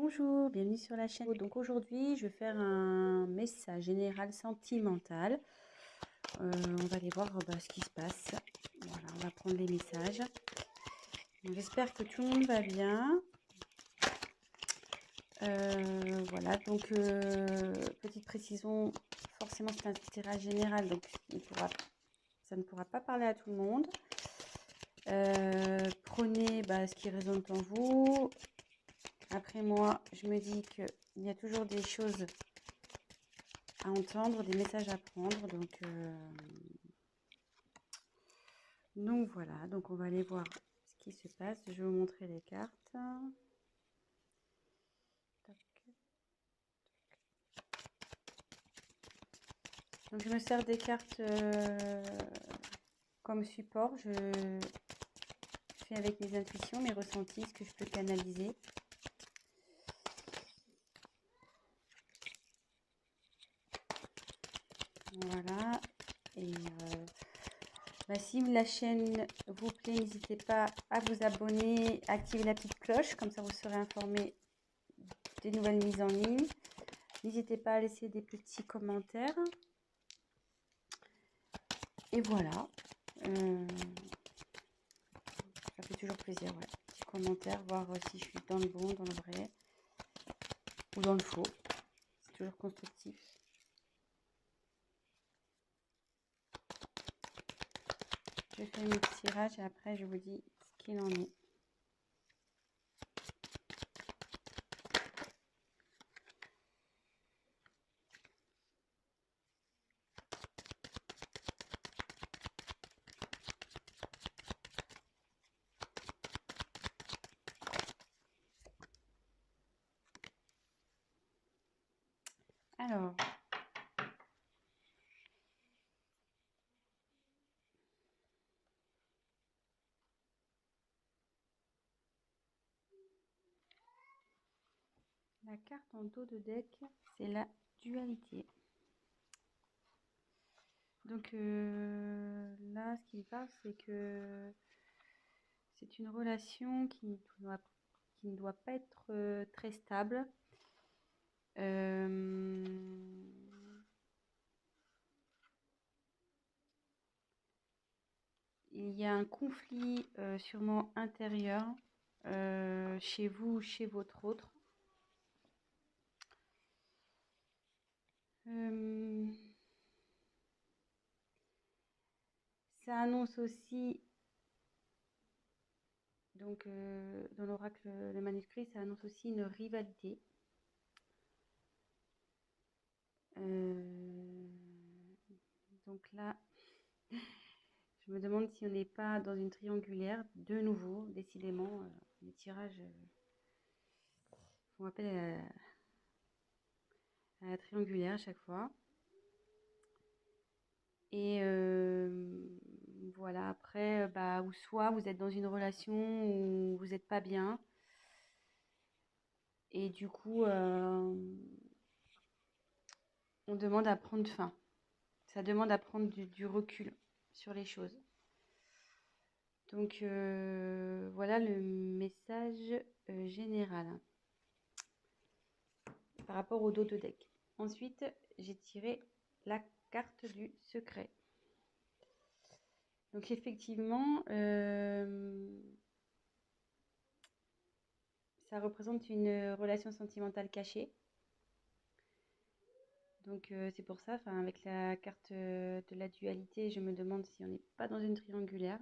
Bonjour, bienvenue sur la chaîne. Donc aujourd'hui, je vais faire un message général sentimental. On va aller voir ce qui se passe. Voilà, on va prendre les messages. J'espère que tout le monde va bien. Voilà, donc petite précision, forcément c'est un tirage général, donc ça ne pourra pas parler à tout le monde. Prenez ce qui résonne en vous. Après moi, je me dis qu'il y a toujours des choses à entendre, des messages à prendre. Donc voilà, donc on va aller voir ce qui se passe. Je vais vous montrer les cartes. Donc je me sers des cartes comme support. Je fais avec mes intuitions, mes ressentis, ce que je peux canaliser. Voilà. Et si la chaîne vous plaît, n'hésitez pas à vous abonner, à activer la petite cloche, comme ça vous serez informé des nouvelles mises en ligne. N'hésitez pas à laisser des petits commentaires. Et voilà. Ça fait toujours plaisir, ouais. Petit commentaire, voir si je suis dans le bon, dans le vrai ou dans le faux. C'est toujours constructif. Je fais mes petits tirages et après je vous dis ce qu'il en est. Alors, la carte en dos de deck, c'est la dualité. Donc là, ce qu'il parle, c'est que c'est une relation qui ne doit pas être très stable. Il y a un conflit sûrement intérieur chez vous ou chez votre autre. Ça annonce aussi, donc dans l'oracle, le manuscrit, ça annonce aussi une rivalité. Donc là, je me demande si on n'est pas dans une triangulaire, de nouveau, décidément, les tirages font appel à la triangulaire à chaque fois. Et voilà, après, ou soit vous êtes dans une relation où vous n'êtes pas bien. Et du coup, on demande à prendre fin. Ça demande à prendre du recul sur les choses. Donc voilà le message général par rapport au dos de deck. Ensuite, j'ai tiré la carte du secret. Donc effectivement, ça représente une relation sentimentale cachée. Donc c'est pour ça, avec la carte de la dualité, je me demande si on n'est pas dans une triangulaire.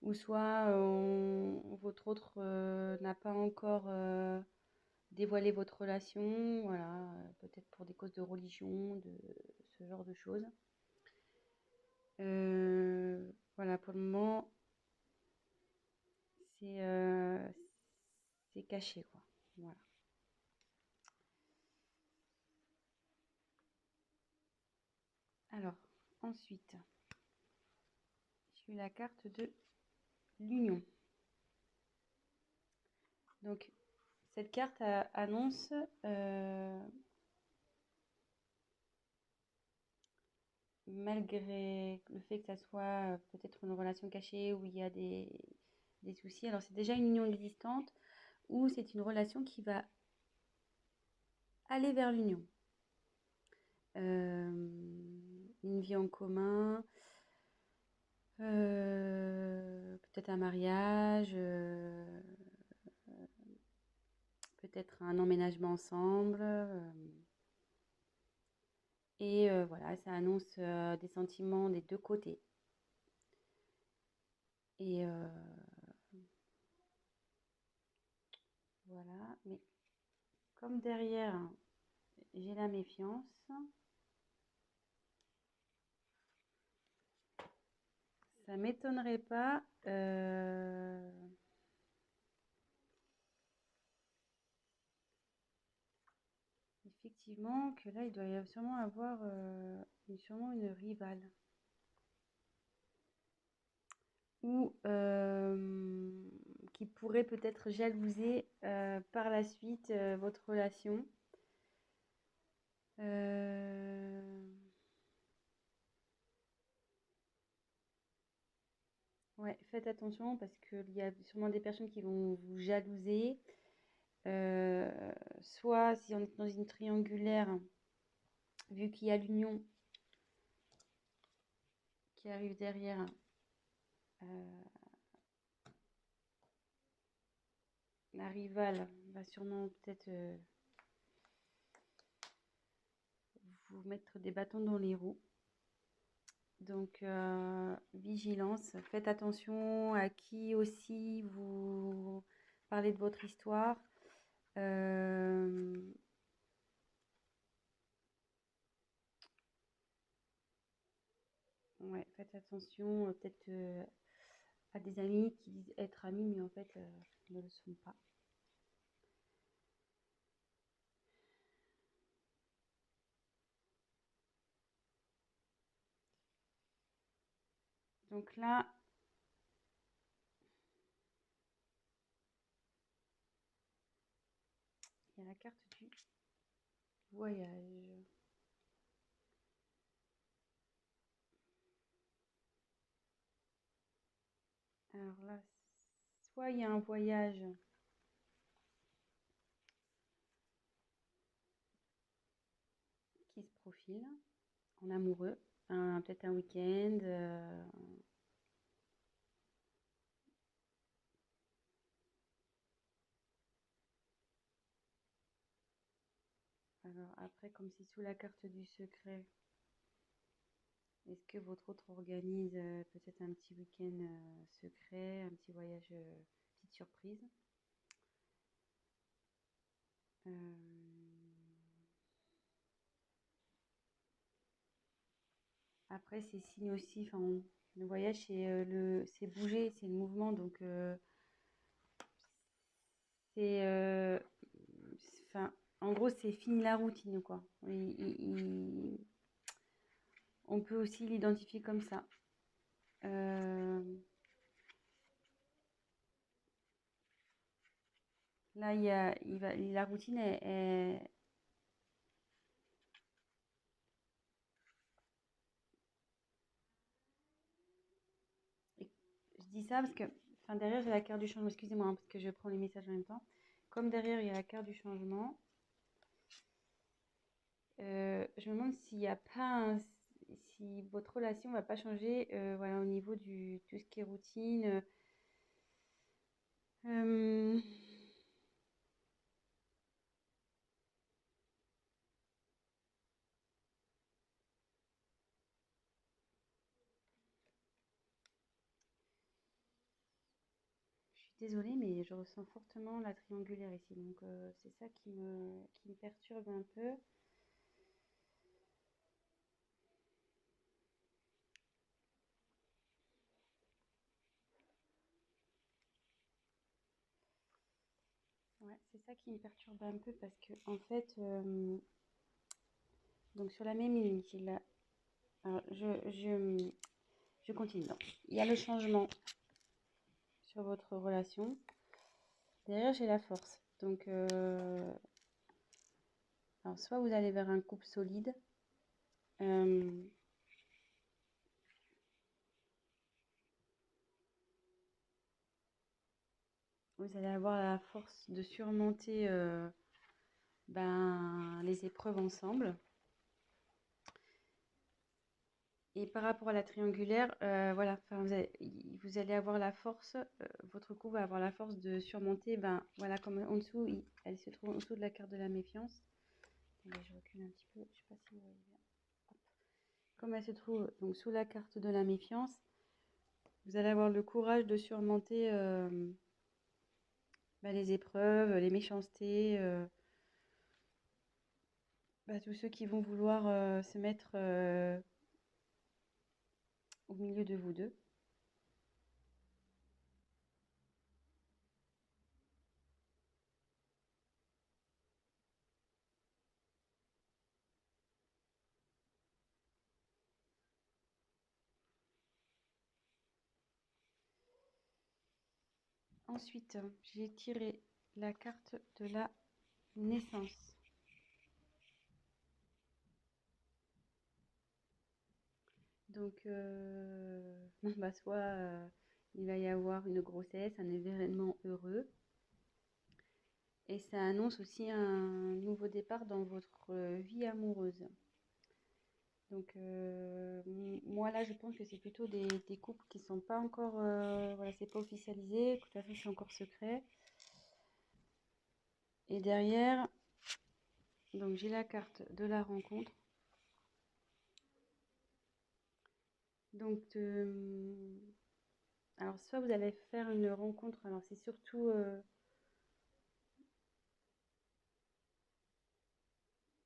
Ou soit votre autre n'a pas encore dévoilé votre relation, voilà, peut-être pour des causes de religion, de ce genre de choses. Voilà, pour le moment, c'est caché, quoi. Voilà. Alors, ensuite, j'ai eu la carte de l'union. Donc, cette carte annonce malgré le fait que ça soit peut-être une relation cachée où il y a des soucis. Alors, c'est déjà une union existante ou c'est une relation qui va aller vers l'union. Une vie en commun, peut-être un mariage, peut-être un emménagement ensemble. Et voilà, ça annonce des sentiments des deux côtés. Et voilà, mais comme derrière, j'ai la méfiance, ça m'étonnerait pas effectivement que là, il doit y avoir sûrement avoir sûrement une rivale. Ou qui pourrait peut-être jalouser par la suite votre relation. Ouais, faites attention parce qu'il y a sûrement des personnes qui vont vous jalouser. Soit si on est dans une triangulaire, vu qu'il y a l'union qui arrive derrière, la rivale va sûrement peut-être vous mettre des bâtons dans les roues. Donc, vigilance, faites attention à qui aussi vous parlez de votre histoire. Ouais, faites attention peut-être à des amis qui disent être amis, mais en fait ne le sont pas. Donc là, il y a la carte du voyage. Alors là, soit il y a un voyage qui se profile en amoureux, peut-être un week-end. Alors après, comme c'est sous la carte du secret, est-ce que votre autre organise peut-être un petit week-end secret, un petit voyage, petite surprise? Après, c'est signe aussi, enfin, le voyage, c'est bouger, c'est le mouvement, donc c'est, enfin, en gros, c'est fini la routine, quoi. On peut aussi l'identifier comme ça. Là, la routine je dis ça parce que, enfin, derrière, j'ai la carte du changement. Excusez-moi, hein, parce que je prends les messages en même temps. Comme derrière, il y a la carte du changement, je me demande s'il n'y a pas si votre relation ne va pas changer voilà, au niveau du tout ce qui est routine. Euh, je suis désolée, mais je ressens fortement la triangulaire ici. Donc, c'est ça qui me perturbe un peu. Ouais, c'est ça qui me perturbe un peu parce que, en fait, donc sur la même ligne, j'ai la. Alors, je continue. Donc, il y a le changement sur votre relation. Derrière, j'ai la force. Donc, alors, soit vous allez vers un couple solide. Euh, vous allez avoir la force de surmonter les épreuves ensemble. Et par rapport à la triangulaire, voilà, vous allez avoir la force, votre couple va avoir la force de surmonter, voilà, comme en dessous, elle se trouve en dessous de la carte de la méfiance. Attendez, je recule un petit peu, je sais pas si vous voyez bien. Hop. Comme elle se trouve donc sous la carte de la méfiance, vous allez avoir le courage de surmonter les épreuves, les méchancetés, tous ceux qui vont vouloir se mettre au milieu de vous deux. Ensuite, j'ai tiré la carte de la naissance. Donc, soit il va y avoir une grossesse, un événement heureux. Et ça annonce aussi un nouveau départ dans votre vie amoureuse. Donc, moi là, je pense que c'est plutôt des couples qui sont pas encore, voilà, c'est pas officialisé, de toute façon, c'est encore secret. Et derrière, donc j'ai la carte de la rencontre. Donc, alors soit vous allez faire une rencontre, alors c'est surtout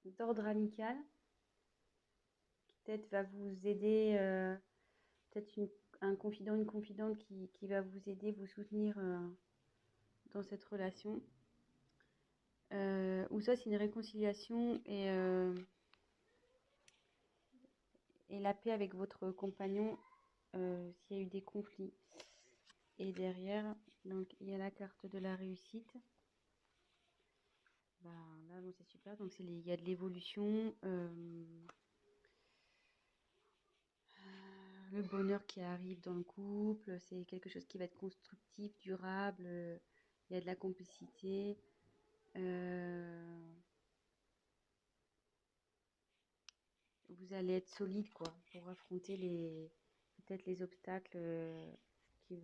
d'ordre amical, qui peut-être va vous aider, peut-être un confident, une confidente qui va vous aider, vous soutenir dans cette relation. Ou soit c'est une réconciliation et la paix avec votre compagnon s'il y a eu des conflits. Et derrière, donc il y a la carte de la réussite. Là, bon, c'est super. Donc il y a de l'évolution, le bonheur qui arrive dans le couple. C'est quelque chose qui va être constructif, durable. Il y a de la complicité. Vous allez être solide quoi pour affronter peut-être les obstacles qui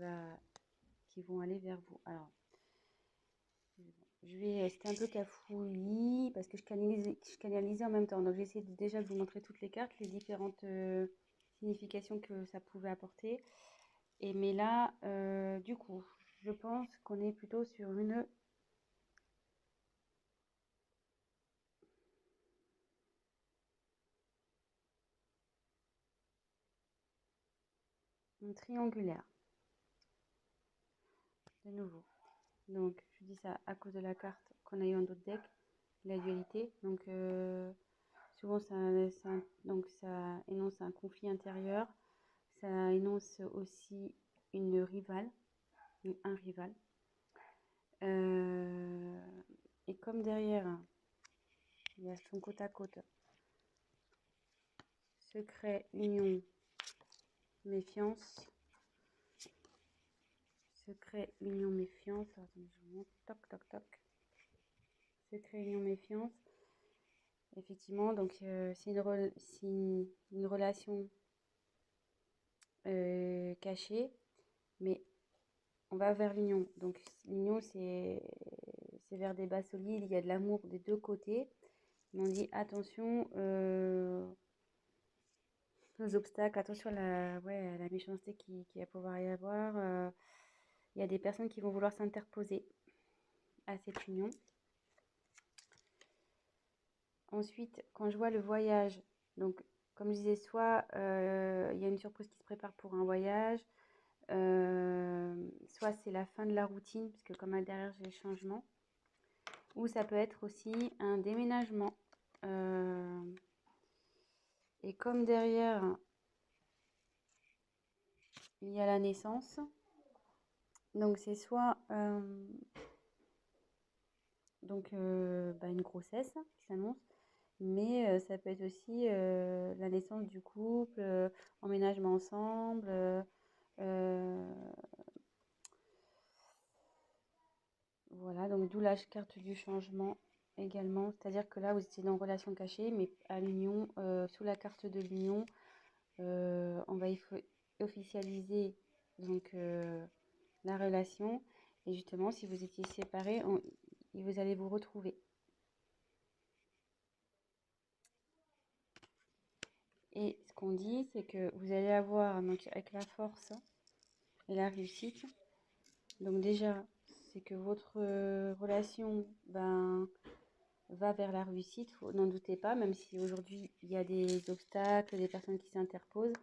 vont aller vers vous. Alors, c'était un peu cafouillis parce que je canalisais en même temps. Donc, j'ai essayé déjà de vous montrer toutes les cartes, les différentes significations que ça pouvait apporter. Mais là, du coup, je pense qu'on est plutôt sur une triangulaire, de nouveau. Donc, je dis ça à cause de la carte qu'on a eu en d'autres decks, la dualité. Donc, souvent, ça énonce un conflit intérieur. Ça énonce aussi une rivale, un rival. Et comme derrière, il y a son côte à côte, secret, union, méfiance. Secret, union, méfiance. Attendez, je monte. Toc, toc, toc. Secret, union, méfiance. Effectivement, donc c'est une relation cachée, mais on va vers l'union. Donc l'union, c'est vers des bases solides, il y a de l'amour des deux côtés. Mais on dit attention aux obstacles, attention à la méchanceté qui va pouvoir y avoir. Il y a des personnes qui vont vouloir s'interposer à cette union. Ensuite, quand je vois le voyage, donc comme je disais, soit il y a une surprise qui se prépare pour un voyage, soit c'est la fin de la routine, puisque comme derrière j'ai le changement, ou ça peut être aussi un déménagement. Et comme derrière il y a la naissance, donc c'est soit une grossesse qui s'annonce, mais ça peut être aussi la naissance du couple, emménagement ensemble, Donc d'où la carte du changement également. C'est-à-dire que là, vous étiez dans relation cachée, mais à l'union, sous la carte de l'union, on va officialiser donc la relation. Et justement, si vous étiez séparés, vous allez vous retrouver. Et ce qu'on dit, c'est que vous allez avoir, donc, avec la force et la réussite, donc déjà, c'est que votre relation va vers la réussite, n'en doutez pas, même si aujourd'hui il y a des obstacles, des personnes qui s'interposent.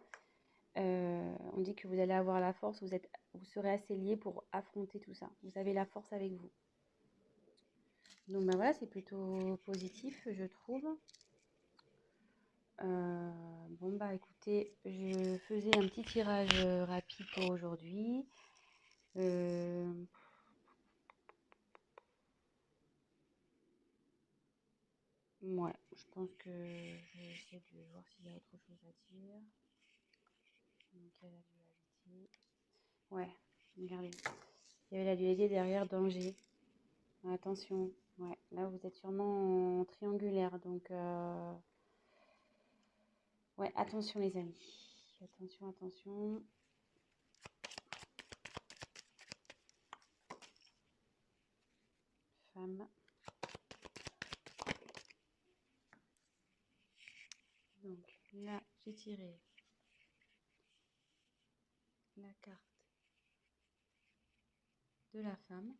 On dit que vous allez avoir la force, vous serez assez liés pour affronter tout ça. Vous avez la force avec vous. Donc ben voilà, c'est plutôt positif, je trouve. Bon bah écoutez, je faisais un petit tirage rapide pour aujourd'hui. Euh, ouais, je pense que je vais essayer de voir s'il y a autre chose à dire. Donc il y a la dualité. Ouais, regardez. Il y avait la dualité derrière danger. Attention. Ouais, là vous êtes sûrement en triangulaire, donc ouais, attention les amis. Attention, attention. Femme. Donc là, j'ai tiré la carte de la femme.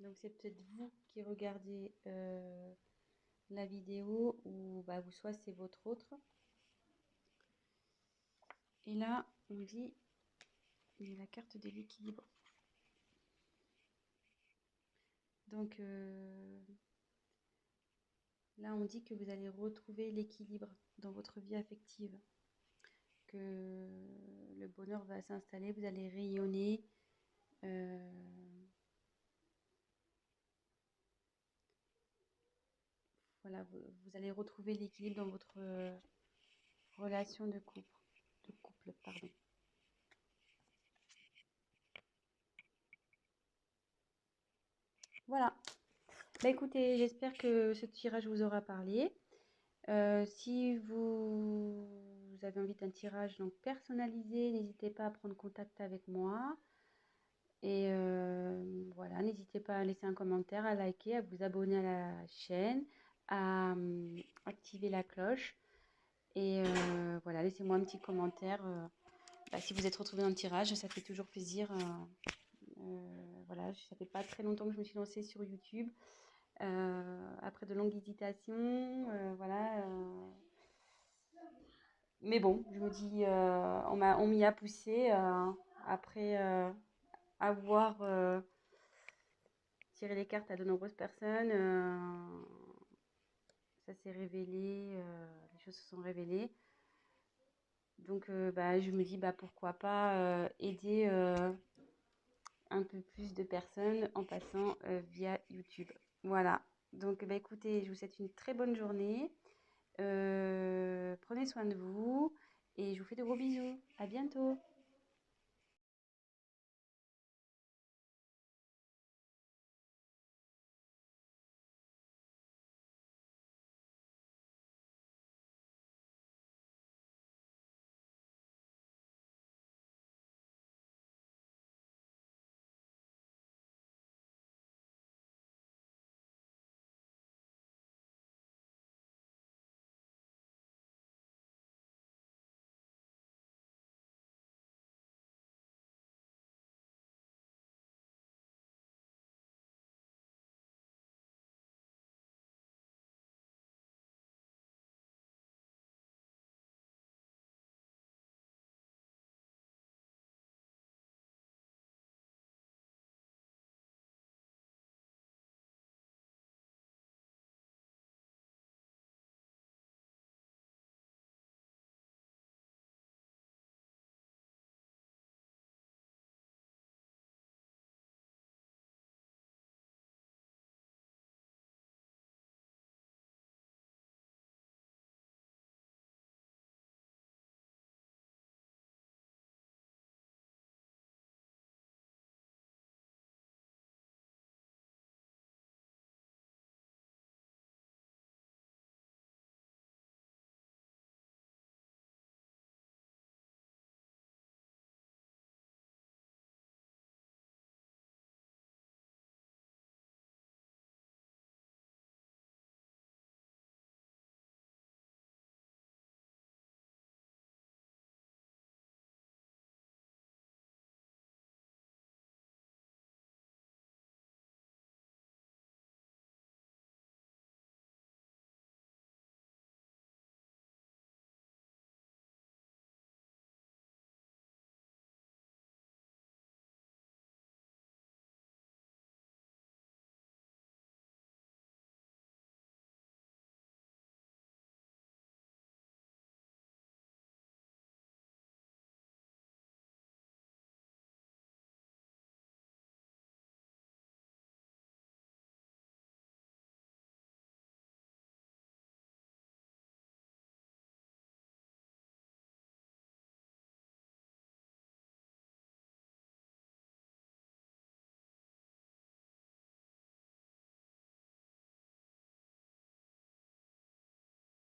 Donc c'est peut-être vous qui regardez la vidéo ou bah, vous soit c'est votre autre. Et là, on dit il y a la carte de l'équilibre. Donc là, on dit que vous allez retrouver l'équilibre dans votre vie affective, que le bonheur va s'installer, vous allez rayonner. Voilà, vous allez retrouver l'équilibre dans votre relation de couple, pardon. Voilà. Bah écoutez, j'espère que ce tirage vous aura parlé. Si vous avez envie d'un tirage donc personnalisé, n'hésitez pas à prendre contact avec moi. Et voilà, n'hésitez pas à laisser un commentaire, à liker, à vous abonner à la chaîne, à activer la cloche. Et voilà, laissez-moi un petit commentaire. Bah, si vous êtes retrouvé dans le tirage, ça fait toujours plaisir. Voilà, ça fait pas très longtemps que je me suis lancée sur YouTube. Après de longues hésitations, voilà. Mais bon, je me dis, on m'y a poussé après avoir tiré les cartes à de nombreuses personnes. Ça s'est révélé, les choses se sont révélées. Donc, bah, je me dis, bah, pourquoi pas aider un peu plus de personnes en passant via YouTube. Voilà. Donc, bah, écoutez, je vous souhaite une très bonne journée. Prenez soin de vous et je vous fais de gros bisous. À bientôt.